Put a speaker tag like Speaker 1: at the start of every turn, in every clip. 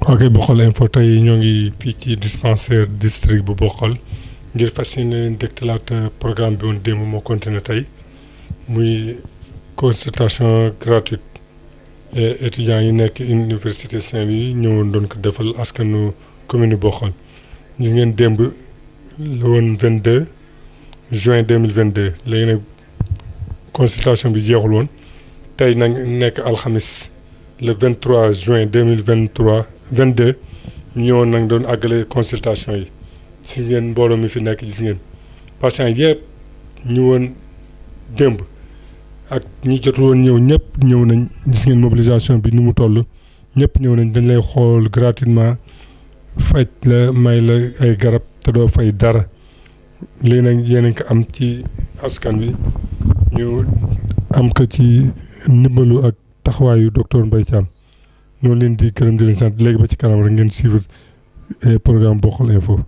Speaker 1: ok Bokhol Info tey ñoo ngi fii ci dispensaire district bu Bokhol ngir fas yéene leen dégtalaat programme bi woon démb moo continué tey muy consultation gratuite étudiants yi nekk université Saint-Louis ñëwoon doon ko defal askanu commune Bokhol. ñu ngeen démb la woon 22 juin 2022 léegi nag consultation bi jeexul woon tey nag nekk alxamis le 23 juin 22 ñëwoon nag doon àggale consultation yi si ngeen mbooloo mi fi nekk gis ngeen patients yëpp ñu woon démb ak ñi jotul woon ñëw ñëpp ñëw nañ gis ngeen mobilisation bi ni mu toll ñëpp ñëw nañ dañ lay xool gratuitement faj la may la ay garab te doo fay dara léegi nag yéen a ko am ci askan wi ñu am ko ci ndimbalu ak taxawaayu docteur Mbaye Thiam ñoo leen di gërëm di leen sant léegi ba ci kanam rek ngeen suivre programme Bokhol Info.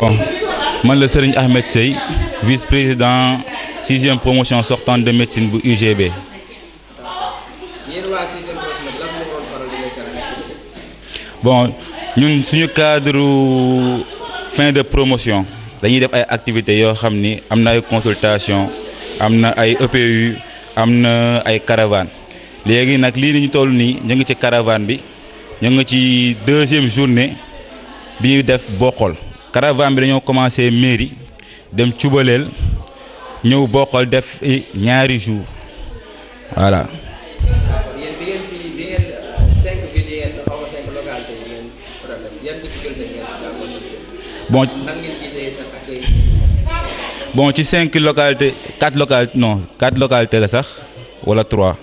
Speaker 2: Bon, man la Serigne Ahmed Sey, vice-président 6e promotion sortante de médecine bu UGB. Bon, ñun suñu cadre fin de promotion dañuy def ay activités yoo xam ni am na ay consultation am na ay EPU am na ay caravane léegi nag lii ñu toll nii ñu ngi ci caravane bi ñu ngi ci 2e journée bi ñuy def Bokhol caravane bi dañoo commencé mairie dem Cubaleel ñëw Bokhol def ñaari jours voilà. Bon ci 5 localités 4 localités non 4 localités la sax wala 3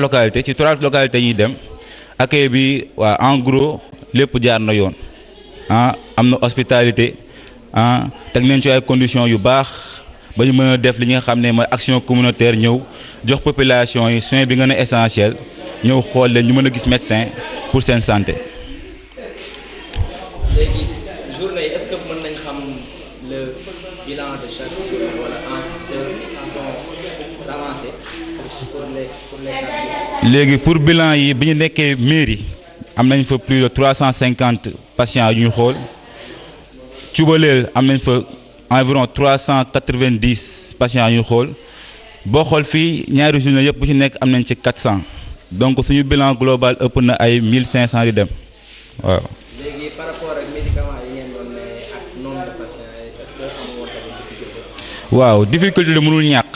Speaker 2: localités ci 3 localités yi dem accueil bi waa en gros lépp jaar na yoon ah am na hospitalité ah teg nañ ci ay conditions yu baax ba ñu mën a def li nga xam ne mooy action communautaire ñëw jox population yi soin bi nga ne essentiel ñëw xool leen ñu mën a gis médecin pour seen santé.
Speaker 3: léegi journée yi est-ce que mën nañ xam le bilan de chaque jour wala façon avancée pour les
Speaker 2: léegi pour bilan yi bi ñu nekkee mairie am nañ fa plus de 350 patients yu ñu xool Cubaleel am nañ fa environ 390 patients yu ñu xool boo xool fii ñaari journée yëpp bu ci nekk am nañ ci 400 donc suñu bilan global ëpp na ay 1500 di dem waaw.
Speaker 3: léegi par rapport ak médicaments yi ngeen doon ne ak nombre de patients est-ce que amoo woon tamit difficulté.
Speaker 2: waaw difficulté la mënul ñàkk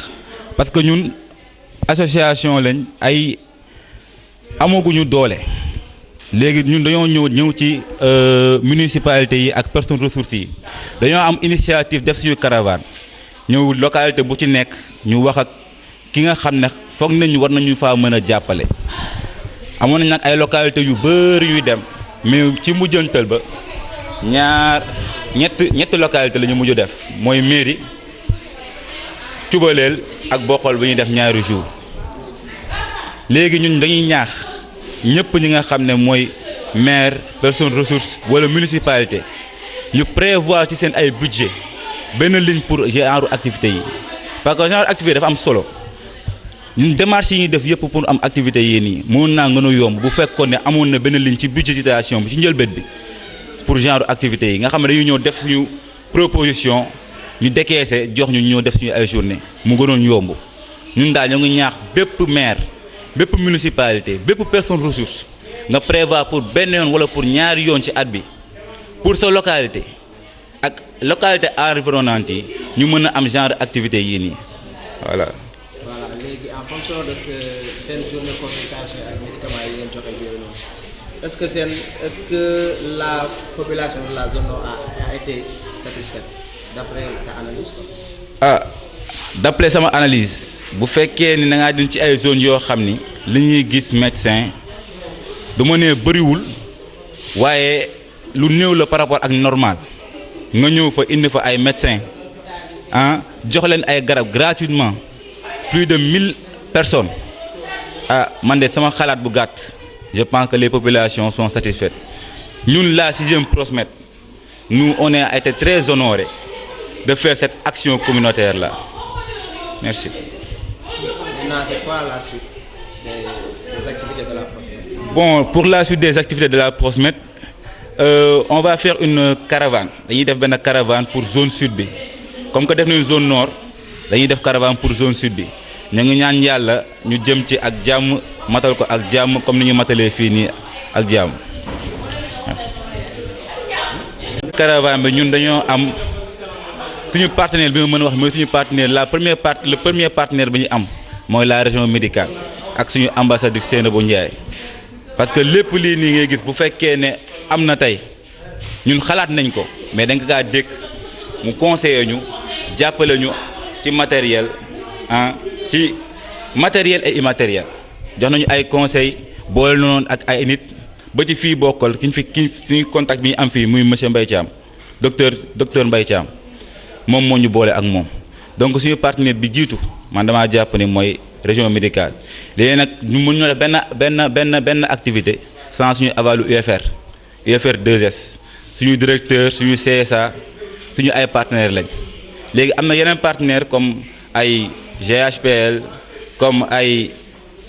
Speaker 2: parce que ñun association lañ ay amaguñu doole léegi ñun dañoo ñëw ci municipalité yi ak personnes ressources yi dañoo am initiative def suñu caravane ñëw localité bu ci nekk ñu wax ak ki nga xam ne foog nañu war nañu faa mën a jàppale amoon nañ nag ay localité yu bëri yuy dem mais ci mujjantal ba ñetti localité la ñu mujj def mooy mairie Cubaleel ak Bokhol bi ñuy def ñaari jours léegi ñun dañuy ñaax ñëpp ñi nga xam ne mooy maire personne ressource wala municipalité ñu prévoir ci seen ay budget benn ligne pour genre activité yi parce que genre activité dafa am solo ñun démarches yi ñuy def yëpp pour am activité yii nii mën naa gën a yomb bu fekkoon ne amoon na benn ligne ci budgétisation bi ci njëlbeen bi pour genre activité yi nga xam ne dañu ñëw def suñu proposition ñu décaissé jox ñu ñëw def suñu ay journée mu gënoon yomb ñun daal ñoo ngi ñaax bépp maire bépp municipalité bépp personne ressource nga prévoir pour benn yoon wala pour ñaari yoon ci at bi pour sa localité ak localité environnante yi ñu mën a am genre activité yii nii voilà.
Speaker 3: voilà léegi en fonction de seen journée consultation ak médicaments yi ngeen joxe yooyu noonu est-ce que la population de la zone a été satisfaite d'après sa analyse quoi.
Speaker 2: ah d'après sama analyse bu fekkee ni da ngaa dem ci ay zones yoo xam ni li ñuy gis médecin du ma nee bëriwul waaye lu néew la par rapport ak normal nga ñëw fa indi fa ay médecins ah jox leen ay garab gratuitement plus de 1000 personnes ah man de sama xalaat bu gàtt je pense que les populations sont satisfaites ñun la 6e Prosmed nous on a été très honorés de faire cette action communautaire là merci.
Speaker 3: Maintenant, c'est quoi la suite des activités de la Prosmed?
Speaker 2: Bon, pour la suite des activités de la Prosmed, on va faire une caravane. Dañuy def benn caravane pour zone sud bi comme que def nañu zone nord dañuy def caravane pour zone sud bi ñu ngi ñaan yàlla ñu jëm ci ak jàmm matal ko ak jàmm comme ni ñu matalee fii nii ak jàmm merci. Caravane bi ñun dañoo am suñu partenaire bi ma mën a wax mooy suñu partenaire le premier partenaire bi ñu am mooy la région médicale ak suñu ambassadeur Seynabou Ndiaye parce que lépp lii nii ngay gis bu fekkee ne am na tey ñun xalaat nañ ko mais dañ ko gaa dégg mu conseiller ñu jàppale ñu ci matériel ci matériel et immatériel jox nañu ay conseils boole noonu ak ay nit ba ci fii Bokhol suñu contact bi ñu am fii muy monsieur Mbaye Thiam docteur Mbaye Thiam moom moo ñu boole ak moom donc suñu partenaire bi jiitu man damaa jàpp ni mooy région médicale léegi nag ñu mën ñu def benn activité sans suñu avalu UFR 2S suñu directeur suñu CSA suñu ay partenaires lañ léegi am na yeneen partenaires comme ay GHPL comme ay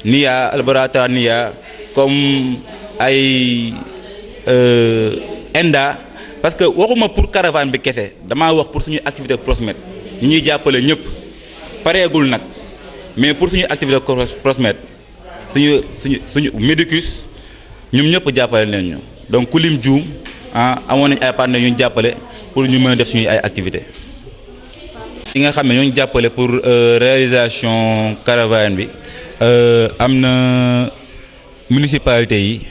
Speaker 2: NIA laboratoire NIA comme ay ENDA parce que waxuma pour caravane bi kese damaa wax pour suñu activité Prosmed ñi ñuy jàppale ñëpp pareegul nag mais pour suñu activité Prosmed suñu Medicus ñoom ñëpp jàppale leen ñu donc ku lim juum amoon nañ ay partenaires yu ñu jàppale pour ñu mën a def suñuy ay activités. yi nga xam ne ñooñu jàppale pour réalisation caravane bi am na municipalité yi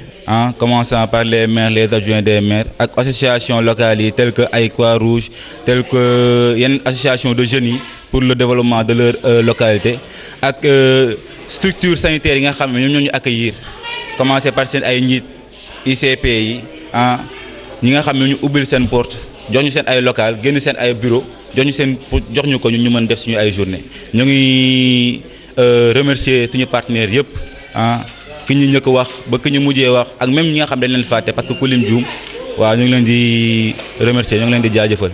Speaker 2: commençant par les maires les adjoints des maires ak association locales yi telles que ay Croix-Rouge telles que yenn association de jeunes yi pour le développement de leur localité ak structure sanitaire yi nga xam ne ñoom ñoo ñu accueillir commencé par seen ay njiit ICP yi ñi nga xam ne ñu ubbil seen porte jox ñu seen ay local génn seen ay bureau jox ñu ko ñu mën def suñu ay journée ñu ngi remercier suñu partenaires yëpp ki ñu njëkk wax ba ki ñu mujjee wax ak même ñi nga xam dañ leen fàtte parce que ku lim juum waaw ñu ngi leen di remercier ñu ngi leen di jaajëfal.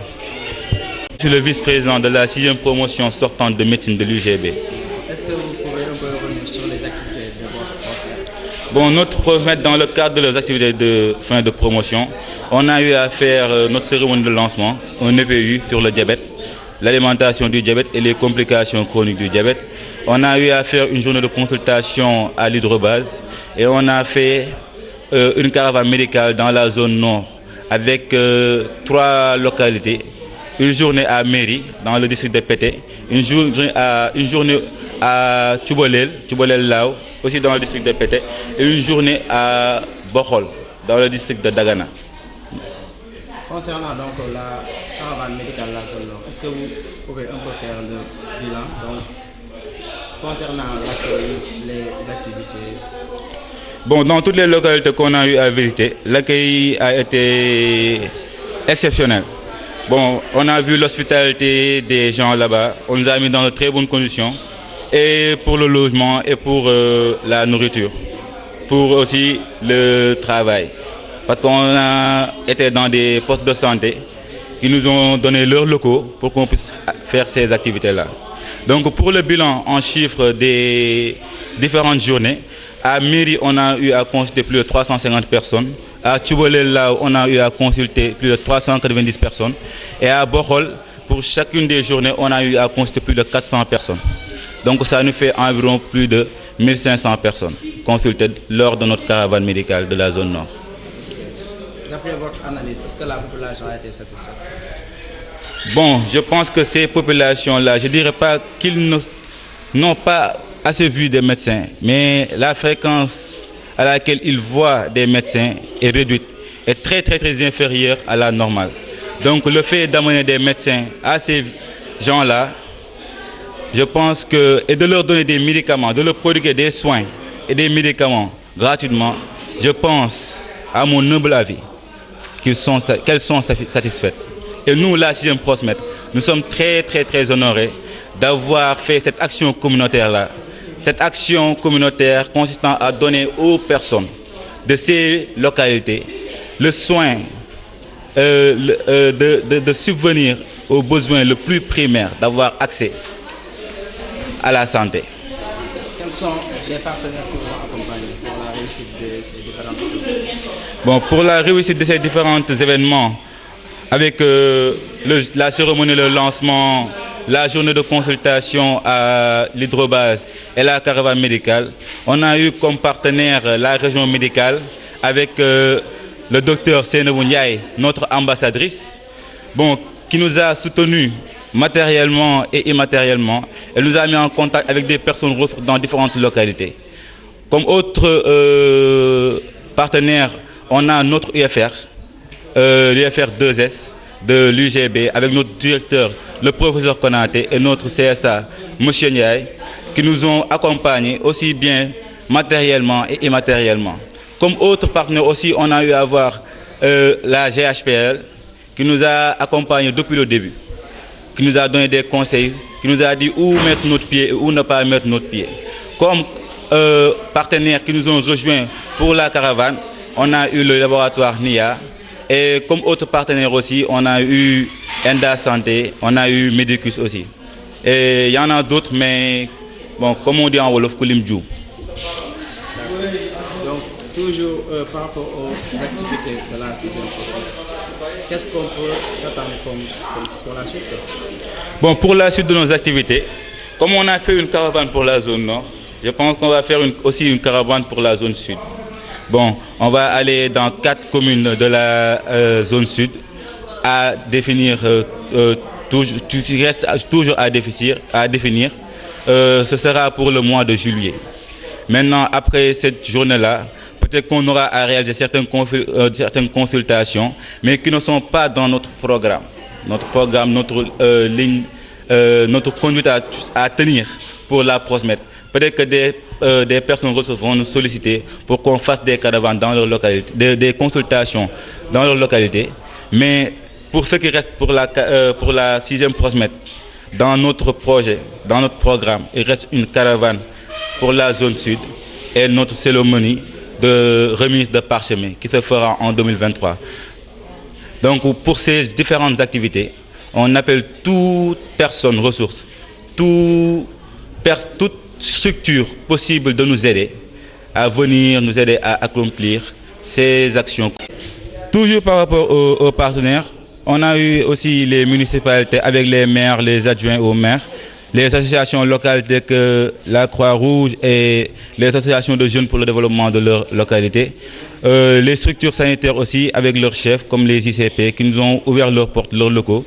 Speaker 2: Je suis le vice-président de la 6e promotion sortante de médecine de l'UGB.
Speaker 3: Est-ce que vous pouvez un peu revenir sur les activités de votre Prosmed?
Speaker 2: Bon, notre Prosmed, dans le cadre de leurs activités de fin de promotion, on a eu à faire notre cérémonie de lancement, un EPU sur le diabète, l'alimentation du diabète et les complications chroniques du diabète. On a eu à faire une journée de consultation à l'hydrobase et on a fait une caravane médicale dans la zone nord avec 3 localités. Une journée à Méry, dans le district de Pété, une journée à Tchoubolel Lao, aussi dans le district de Pété, et une journée à Bokhol, dans le district de Dagana.
Speaker 3: Concernant donc la caravane médicale de la zone nord, est-ce que vous pouvez un peu faire le bilan donc, concernant l'accueil, les activités?
Speaker 2: Bon, dans toutes les localités qu'on a eu à visiter, l'accueil a été exceptionnel. Bon, on a vu l'hospitalité des gens là-bas, on nous a mis dans de très bonnes conditions, et pour le logement et pour la nourriture, pour aussi le travail. Parce qu'on a été dans des postes de santé qui nous ont donné leurs locaux pour qu'on puisse faire ces activités-là. Donc pour le bilan en chiffres des différentes journées, à Méry, on a eu à consulter plus de 350 personnes. À Tchoubolel, là, on a eu à consulter plus de 390 personnes. Et à Bokhol, pour chacune des journées, on a eu à consulter plus de 400 personnes. Donc ça nous fait environ plus de 1500 personnes consultées lors de notre caravane médicale de la zone nord.
Speaker 3: D'après votre analyse, est-ce que la population a été satisfaite?
Speaker 2: Bon, je pense que ces populations-là, je ne dirais pas qu'ils n'ont pas assez vu des médecins, mais la fréquence à laquelle ils voient des médecins est réduite, est très inférieure à la normale. Donc le fait d'amener des médecins à ces gens-là, je pense que, et de leur donner des médicaments, de leur prodiguer des soins et des médicaments gratuitement, je pense, à mon humble avis, qu'elles sont satisfaites. Et nous, la 6e Prosmed, nous sommes très honorés d'avoir fait cette action communautaire-là. Cette action communautaire consistant à donner aux personnes de ces localités le soin de subvenir aux besoins le plus primaires, d'avoir accès à la santé.
Speaker 3: Quels sont les partenaires qui vont accompagner pour la réussite de ces différents événements?
Speaker 2: Bon, pour la réussite de ces différents événements, avec la cérémonie de lancement, la journée de consultation à l'hydrobase et la caravane médicale, on a eu comme partenaire la région médicale avec le docteur Seynabou Ndiaye, notre ambassadrice, bon, qui nous a soutenus matériellement et immatériellement. Elle nous a mis en contact avec des personnes ressources dans différentes localités. Comme autre partenaire, on a notre UFR, l'UFR 2S de l'UGB, avec notre directeur, le professeur Konaté, et notre CSA, M. Ndiaye, qui nous ont accompagnés aussi bien matériellement et immatériellement. Comme autre partenaire aussi, on a eu à voir la GHPL, qui nous a accompagnés depuis le début, qui nous a donné des conseils, qui nous a dit où mettre notre pied et où ne pas mettre notre pied. Comme partenaires qui nous ont rejoints pour la caravane, on a eu le laboratoire NIA, et comme autre partenaire aussi, on a eu Enda Santé, on a eu Medicus aussi. Et il y en a d'autres, mais bon, comme on dit en Wolof, Koulim Djou.
Speaker 3: Donc, toujours par rapport aux activités de la sixième prospect, qu'est-ce qu'on peut s'attendre pour la suite?
Speaker 2: Bon, pour la suite de nos activités, comme on a fait une caravane pour la zone nord, je pense qu'on va faire aussi une caravane pour la zone sud. Bon, on va aller dans 4 communes de la zone sud à définir, il reste toujours à définir. Ce sera pour le mois de juillet. Maintenant, après cette journée-là, peut-être qu'on aura à réaliser certaines consultations, mais qui ne sont pas dans notre programme. Notre programme, notre ligne, notre conduite à tenir pour la Prosmet. Peut-être que des personnes ressources vont nous solliciter pour qu'on fasse des caravanes dans leur localité, des consultations dans leur localité. Mais pour ce qui reste pour la 6e Prosmet, dans notre projet, dans notre programme, il reste une caravane pour la zone sud et notre cérémonie de remise de parchemin qui se fera en 2023. Donc pour ces différentes activités, on appelle toute personne ressource, toute structure possible de nous aider à venir nous aider à accomplir ces actions. Toujours par rapport aux partenaires, on a eu aussi les municipalités avec les maires, les adjoints aux maires, les associations locales telles que la Croix-Rouge et les associations de jeunes pour le développement de leur localité. Les structures sanitaires aussi avec leurs chefs comme les ICP qui nous ont ouvert leurs portes, leurs locaux,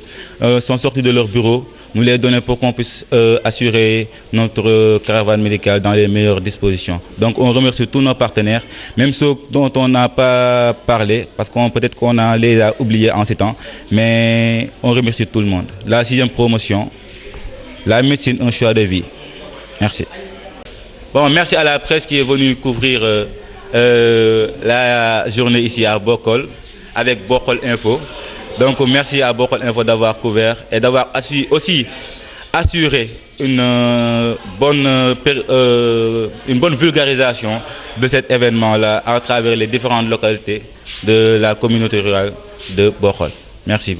Speaker 2: sont sortis de leurs bureaux, nous les donner pour qu'on puisse assurer notre caravane médicale dans les meilleures dispositions. Donc on remercie tous nos partenaires, même ceux dont on n'a pas parlé, parce qu'on peut-être qu'on les a oubliés en ces temps, mais on remercie tout le monde. La 6e promotion, la médecine, un choix de vie. Merci. Bon, merci à la presse qui est venue couvrir la journée ici à Bokol avec Bokol Info. Donc merci à Bokol Info d'avoir couvert et d'avoir aussi assuré une bonne vulgarisation de cet événement-là à travers les différentes localités de la communauté rurale de Bokol. Merci.